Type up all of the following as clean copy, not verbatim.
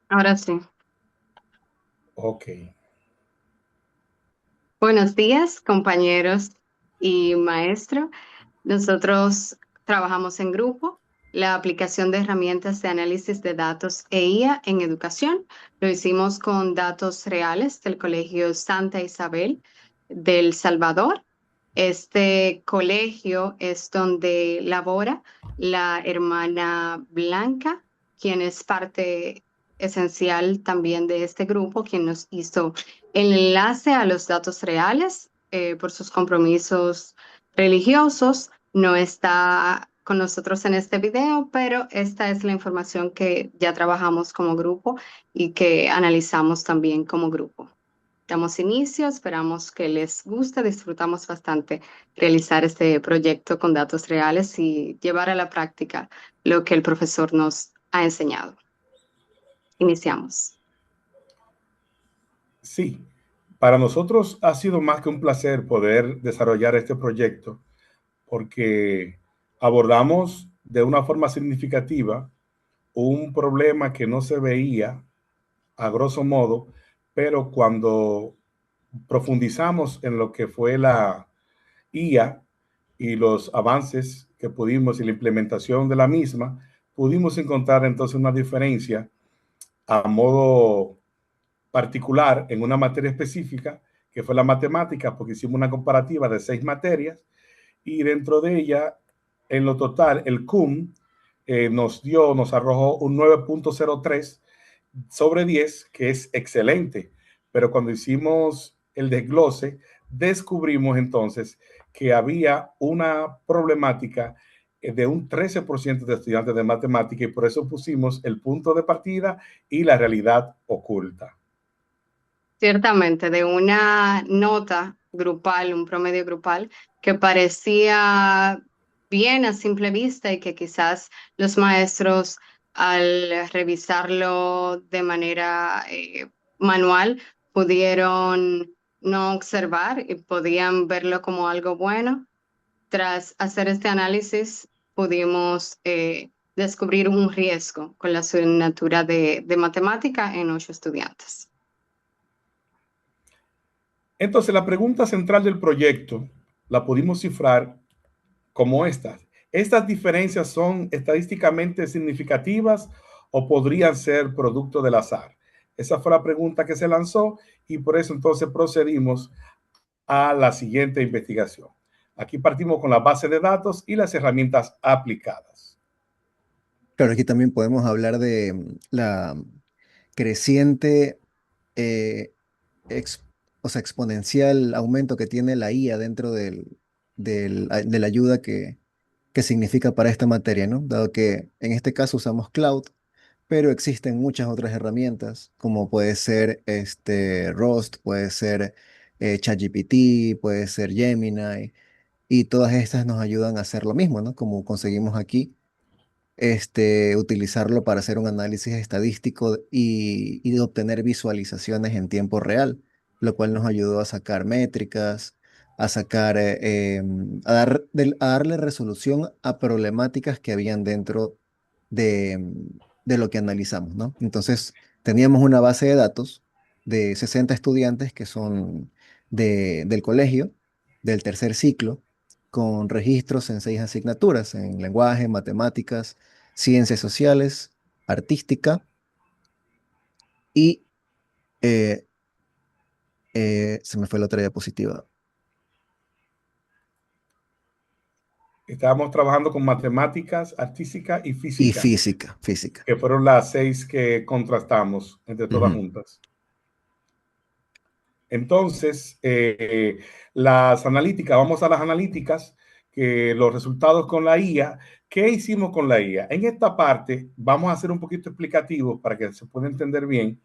Ahora sí. Ok. Buenos días, compañeros y maestro. Nosotros trabajamos en grupo, la aplicación de herramientas de análisis de datos e IA en educación. Lo hicimos con datos reales del Colegio Santa Isabel del Salvador. Este colegio es donde labora la hermana Blanca, quien es parte esencial también de este grupo, quien nos hizo el enlace a los datos reales por sus compromisos religiosos. No está con nosotros en este video, pero esta es la información que ya trabajamos como grupo y que analizamos también como grupo. Damos inicio, esperamos que les guste, disfrutamos bastante realizar este proyecto con datos reales y llevar a la práctica lo que el profesor nos ha enseñado. Iniciamos. Sí, para nosotros ha sido más que un placer poder desarrollar este proyecto porque abordamos de una forma significativa un problema que no se veía a grosso modo, pero cuando profundizamos en lo que fue la IA y los avances que pudimos y la implementación de la misma, pudimos encontrar entonces una diferencia a modo particular en una materia específica, que fue la matemática, porque hicimos una comparativa de 6 materias y dentro de ella, en lo total, el CUM nos arrojó un 9.03 sobre 10, que es excelente. Pero cuando hicimos el desglose, descubrimos entonces que había una problemática de un 13% de estudiantes de matemática y por eso pusimos el punto de partida y la realidad oculta. Ciertamente, de una nota grupal, un promedio grupal, que parecía bien a simple vista y que quizás los maestros al revisarlo de manera manual pudieron no observar y podían verlo como algo bueno. Tras hacer este análisis, pudimos descubrir un riesgo con la asignatura de matemática en 8 estudiantes. Entonces, la pregunta central del proyecto la pudimos cifrar como estas. ¿Estas diferencias son estadísticamente significativas o podrían ser producto del azar? Esa fue la pregunta que se lanzó y por eso entonces procedimos a la siguiente investigación. Aquí partimos con la base de datos y las herramientas aplicadas. Claro, aquí también podemos hablar de la creciente, eh, ex- o sea, exponencial aumento que tiene la IA dentro de la ayuda que significa para esta materia, ¿no? Dado que en este caso usamos cloud, pero existen muchas otras herramientas, como puede ser Rust, puede ser ChatGPT, puede ser Gemini, y todas estas nos ayudan a hacer lo mismo, ¿no? Como conseguimos aquí utilizarlo para hacer un análisis estadístico y de obtener visualizaciones en tiempo real, lo cual nos ayudó a sacar métricas, a sacar, a darle resolución a problemáticas que habían dentro de lo que analizamos, ¿no? Entonces, teníamos una base de datos de 60 estudiantes que son del colegio, del tercer ciclo, con registros en 6 asignaturas, en lenguaje, matemáticas, ciencias sociales, artística y eh, se me fue la otra diapositiva. Estábamos trabajando con matemáticas, artística y Y física, física, física. que fueron las 6 que contrastamos entre todas Ujú. juntas. Entonces, las analíticas, vamos a las analíticas, que los resultados con la IA. ¿Qué hicimos con la IA? En esta parte vamos a ser un poquito explicativos para que se pueda entender bien.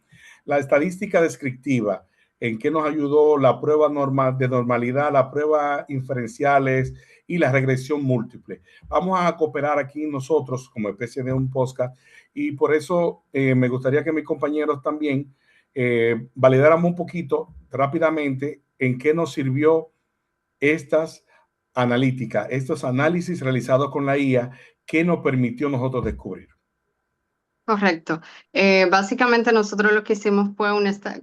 La estadística descriptiva, en qué nos ayudó la prueba normal de normalidad, la prueba inferenciales y la regresión múltiple. Vamos a cooperar aquí nosotros como especie de un podcast y por eso me gustaría que mis compañeros también validáramos un poquito rápidamente en qué nos sirvió estas analíticas, estos análisis realizados con la IA, que nos permitió nosotros descubrir. Correcto. Básicamente nosotros lo que hicimos fue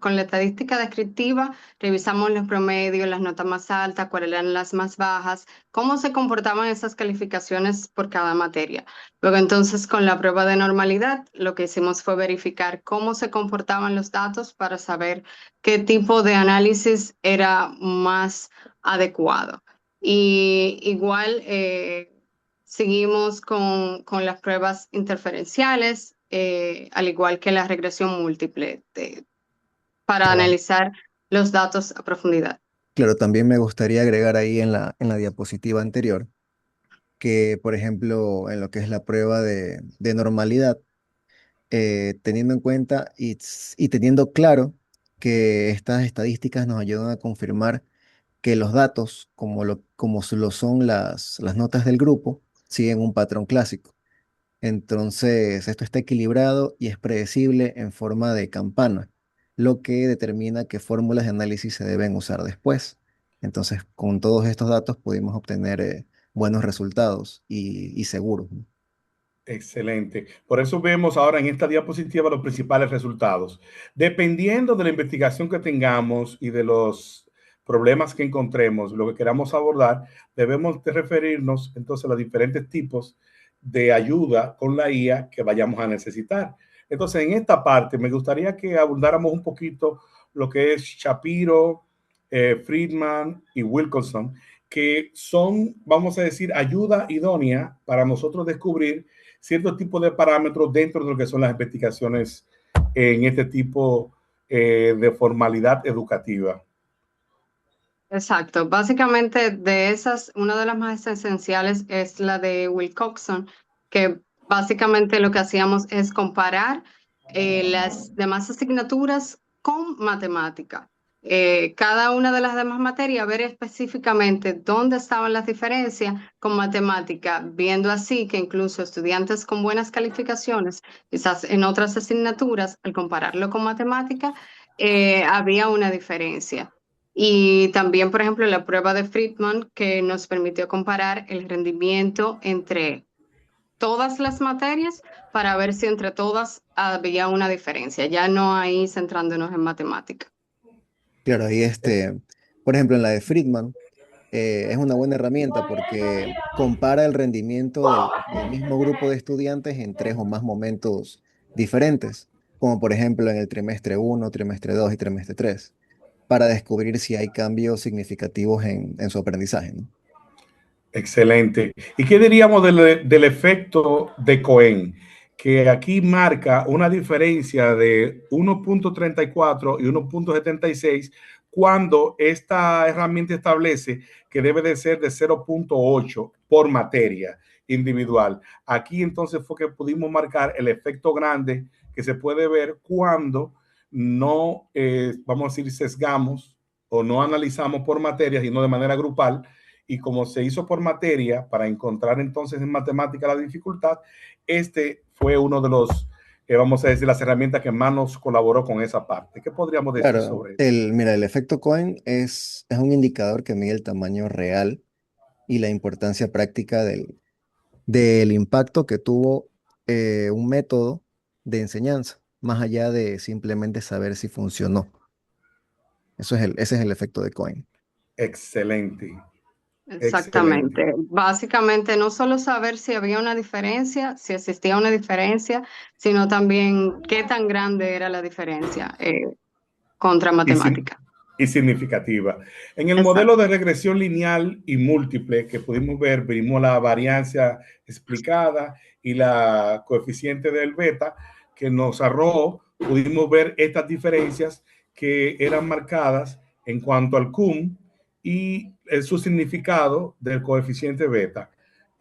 con la estadística descriptiva, revisamos los promedios, las notas más altas, cuáles eran las más bajas, cómo se comportaban esas calificaciones por cada materia. Luego entonces con la prueba de normalidad, lo que hicimos fue verificar cómo se comportaban los datos para saber qué tipo de análisis era más adecuado. Y igual seguimos con las pruebas interferenciales, al igual que la regresión múltiple, para Claro. analizar los datos a profundidad. Claro, también me gustaría agregar ahí en la diapositiva anterior que, por ejemplo, en lo que es la prueba de normalidad, teniendo en cuenta y teniendo claro que estas estadísticas nos ayudan a confirmar que los datos, como lo son las notas del grupo, siguen un patrón clásico. Entonces, esto está equilibrado y es predecible en forma de campana, lo que determina qué fórmulas de análisis se deben usar después. Entonces, con todos estos datos pudimos obtener buenos resultados y seguros, ¿no? Excelente. Por eso vemos ahora en esta diapositiva los principales resultados. Dependiendo de la investigación que tengamos y de los problemas que encontremos, lo que queramos abordar, debemos de referirnos entonces a los diferentes tipos de ayuda con la IA que vayamos a necesitar. Entonces, en esta parte me gustaría que abundáramos un poquito lo que es Shapiro, Friedman y Wilkinson, que son, vamos a decir, ayuda idónea para nosotros descubrir ciertos tipos de parámetros dentro de lo que son las investigaciones en este tipo de formalidad educativa. Exacto. Básicamente de esas, una de las más esenciales es la de Wilcoxon, que básicamente lo que hacíamos es comparar las demás asignaturas con matemática. Cada una de las demás materias, ver específicamente dónde estaban las diferencias con matemática, viendo así que incluso estudiantes con buenas calificaciones, quizás en otras asignaturas, al compararlo con matemática, había una diferencia. Y también, por ejemplo, la prueba de Friedman que nos permitió comparar el rendimiento entre todas las materias para ver si entre todas había una diferencia, ya no ahí centrándonos en matemática. Claro, ahí por ejemplo, en la de Friedman, es una buena herramienta porque compara el rendimiento del mismo grupo de estudiantes en tres o más momentos diferentes, como por ejemplo en el trimestre uno, trimestre 2 y trimestre 3, para descubrir si hay cambios significativos en su aprendizaje, ¿no? Excelente. ¿Y qué diríamos del efecto de Cohen? Que aquí marca una diferencia de 1.34 y 1.76 cuando esta herramienta establece que debe de ser de 0.8 por materia individual. Aquí entonces fue que pudimos marcar el efecto grande que se puede ver cuando no, vamos a decir, sesgamos o no analizamos por materia, sino de manera grupal. Y como se hizo por materia, para encontrar entonces en matemática la dificultad, este fue uno de los, vamos a decir, las herramientas que más nos colaboró con esa parte. ¿Qué podríamos decir Claro, sobre eso? mira, el efecto Cohen es un indicador que mide el tamaño real y la importancia práctica del impacto que tuvo un método de enseñanza, más allá de simplemente saber si funcionó. Ese es el efecto de Cohen. Excelente, excelente. Exactamente. Básicamente, no solo saber si había una diferencia, si existía una diferencia, sino también qué tan grande era la diferencia contra Y, sin, matemática. y significativa. En el modelo Exacto. de regresión lineal y múltiple que pudimos ver, vimos la variancia explicada y la coeficiente del beta que nos arrojó, pudimos ver estas diferencias que eran marcadas en cuanto al cum y su significado del coeficiente beta.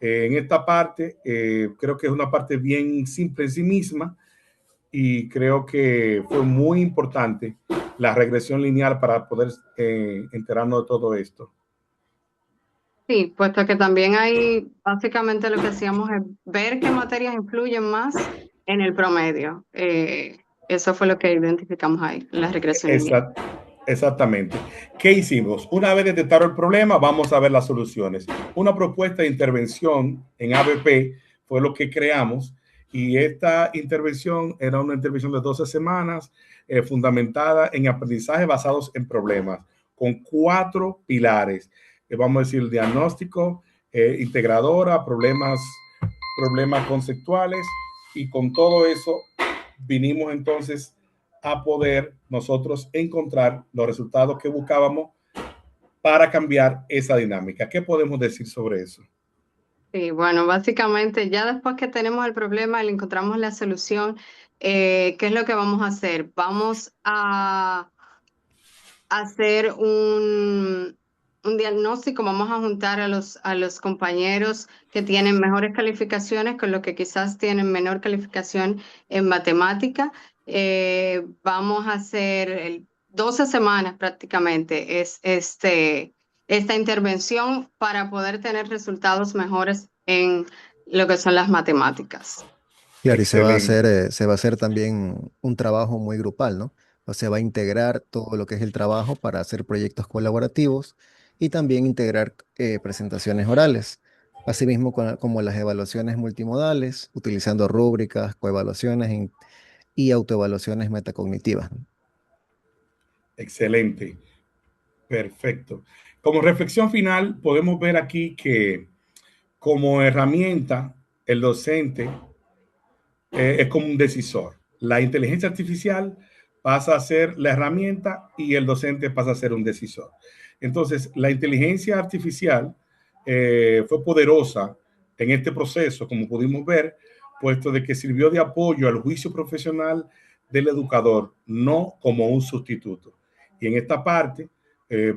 En esta parte, creo que es una parte bien simple en sí misma y creo que fue muy importante la regresión lineal para poder enterarnos de todo esto. Sí, puesto que también ahí básicamente lo que hacíamos es ver qué materias influyen más en el promedio. Eso fue lo que identificamos ahí, en la regresión lineal. Exactamente. ¿Qué hicimos? Una vez detectado el problema, vamos a ver las soluciones. Una propuesta de intervención en ABP fue lo que creamos Y esta intervención era una intervención de 12 semanas fundamentada en aprendizaje basados en problemas, con 4 pilares. Vamos a decir, diagnóstico, integradora, problemas conceptuales, y con todo eso vinimos entonces a poder nosotros encontrar los resultados que buscábamos para cambiar esa dinámica. ¿Qué podemos decir sobre eso? Sí, bueno, básicamente ya después que tenemos el problema y le encontramos la solución, ¿qué es lo que vamos a hacer? Vamos a hacer un diagnóstico, vamos a juntar a los compañeros que tienen mejores calificaciones con los que quizás tienen menor calificación en matemática. Vamos a hacer 12 semanas prácticamente esta intervención para poder tener resultados mejores en lo que son las matemáticas. Claro, y Excelente. se va a hacer también un trabajo muy grupal, ¿no? O sea, va a integrar todo lo que es el trabajo para hacer proyectos colaborativos y también integrar presentaciones orales. Asimismo, como las evaluaciones multimodales, utilizando rúbricas, coevaluaciones y autoevaluaciones metacognitivas, ¿no? Excelente. Perfecto. Como reflexión final, podemos ver aquí que como herramienta, el docente es como un decisor. La inteligencia artificial pasa a ser la herramienta y el docente pasa a ser un decisor. Entonces, la inteligencia artificial fue poderosa en este proceso, como pudimos ver, puesto de que sirvió de apoyo al juicio profesional del educador, no como un sustituto. Y en esta parte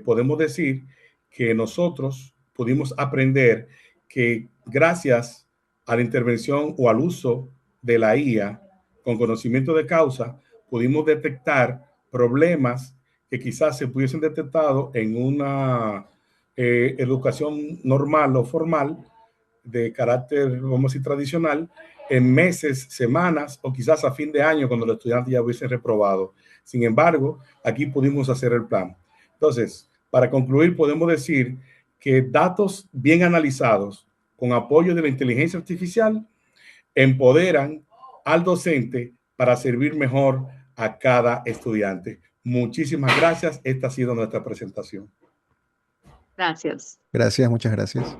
podemos decir que nosotros pudimos aprender que gracias a la intervención o al uso de la IA con conocimiento de causa, pudimos detectar problemas que quizás se pudiesen detectado en una educación normal o formal de carácter, vamos a decir, tradicional, en meses, semanas o quizás a fin de año cuando los estudiantes ya hubiesen reprobado. Sin embargo, aquí pudimos hacer el plan. Entonces, para concluir, podemos decir que datos bien analizados con apoyo de la inteligencia artificial empoderan al docente para servir mejor a cada estudiante. Muchísimas gracias. Esta ha sido nuestra presentación. Gracias. Gracias, muchas gracias.